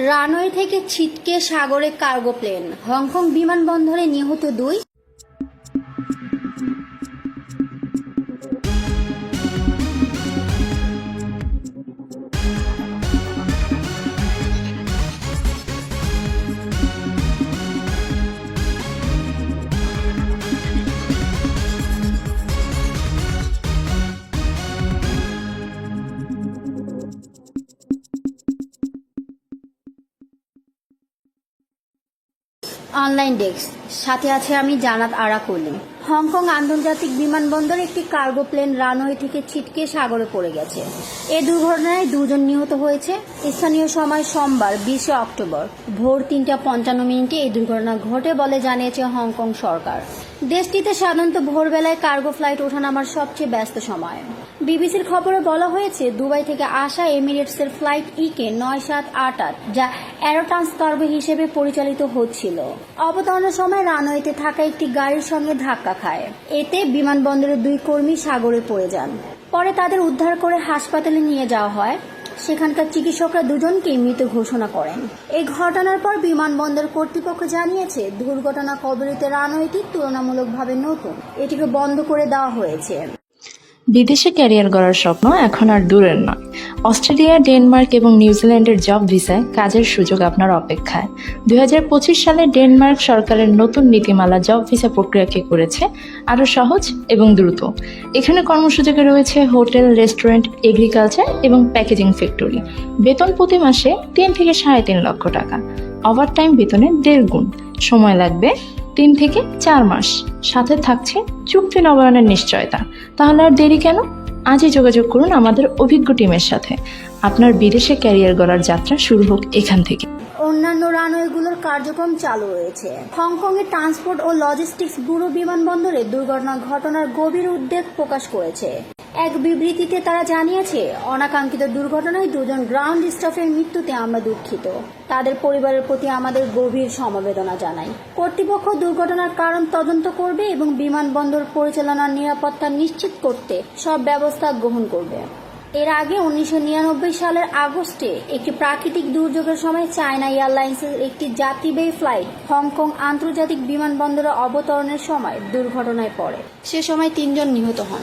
Runway থেকে ছিটকে সাগরে কার্গো প্লেন, হংকং বিমানবন্দরে নিহত 2। অনলাইন ডেস্ক, সাথে আছে আমি জানাত আরা কলিম। হংকং আন্তর্জাতিক বিমানবন্দরে একটি কার্গো প্লেন রানওয়ে থেকে ছিটকে সাগরে পড়ে গেছে। এ দুর্ঘটনায় 2 জন নিহত হয়েছে। স্থানীয় সময় সোমবার 20 অক্টোবর ভোর 3:55 এই দুর্ঘটনা ঘটে বলে জানিয়েছে হংকং সরকার। দেশটিতে সাধারণত ভোরবেলায় কার্গো ফ্লাইট ওঠানামার সবচেয়ে ব্যস্ত সময়। বিবিসির খবরে বলা হয়েছে, দুবাই থেকে আসা এমিরেটসের ফ্লাইট ইকে 9788 যা অ্যারোট্রান্স কার্গো হিসেবে পরিচালিত হচ্ছিল, অবতরণের সময় রানওয়েতে থাকা একটি গাড়ির সঙ্গে ধাক্কা খায়। এতে বিমানবন্দরের 2 কর্মী সাগরে পড়ে যান। পরে তাদের উদ্ধার করে হাসপাতালে নিয়ে যাওয়া হয়। সেখানকার চিকিৎসকরা 2 জনকেই মৃত ঘোষণা করেন। এই ঘটনার পর বিমানবন্দর কর্তৃপক্ষ জানিয়েছে, দুর্ঘটনা কবলিত রানওয়েটি তুলনামূলকভাবে নতুন, এটিকে বন্ধ করে দেওয়া হয়েছে। বিদেশে ক্যারিয়ার গড়ার স্বপ্ন এখন আর দূরের নয়। অস্ট্রেলিয়া, ডেনমার্ক এবং নিউজিল্যান্ডের জব ভিসায় কাজের সুযোগ আপনার অপেক্ষায়। 2025 সালে ডেনমার্ক সরকারের নতুন নীতিমালা জব ভিসা প্রক্রিয়াকে করেছে আরও সহজ এবং দ্রুত। এখানে কর্মসূচিতে রয়েছে হোটেল, রেস্টুরেন্ট, এগ্রিকালচার এবং প্যাকেজিং ফ্যাক্টরি। বেতন প্রতি মাসে 3 থেকে 3.5 লক্ষ টাকা। ওভারটাইম বেতনের 1.5 গুণ। সময় লাগবে 3 থেকে 4 মাস। সাথে থাকছে চুক্তি নবায়নের নিশ্চয়তা। তাহলে আর দেরি কেন? আজই যোগাযোগ করুন আমাদের অভিজ্ঞ টিমের সাথে। আপনার বিদেশে ক্যারিয়ার গড়ার যাত্রা শুরু হোক এখান থেকে। অন্যান্য রানওয়েগুলোর কার্যক্রম চালু রয়েছে। হংকংয়ের ট্রান্সপোর্ট ও লজিস্টিক্স ব্যুরো বিমানবন্দরে দুর্ঘটনার ঘটনার গভীর উদ্বেগ প্রকাশ করেছে। এক বিবৃতিতে তারা জানিয়েছে, অনাকাঙ্ক্ষিত দুর্ঘটনায় 2 জন গ্রাউন্ড স্টাফের মৃত্যুতে আমরা দুঃখিত। তাদের পরিবারের প্রতি আমাদের গভীর সমবেদনা জানাই। কর্তৃপক্ষ দুর্ঘটনার কারণ তদন্ত করবে এবং বিমানবন্দর পরিচালনার নিরাপত্তা নিশ্চিত করতে সব ব্যবস্থা গ্রহণ করবে। এর আগে 1999 সালের আগস্টে একটি প্রাকৃতিক দুর্যোগের সময় চায়না এয়ারলাইন্সের একটি যাত্রীবাহী ফ্লাইট হংকং আন্তর্জাতিক বিমানবন্দরে অবতরণের সময় দুর্ঘটনায় পড়ে। সে সময় 3 জন নিহত হন।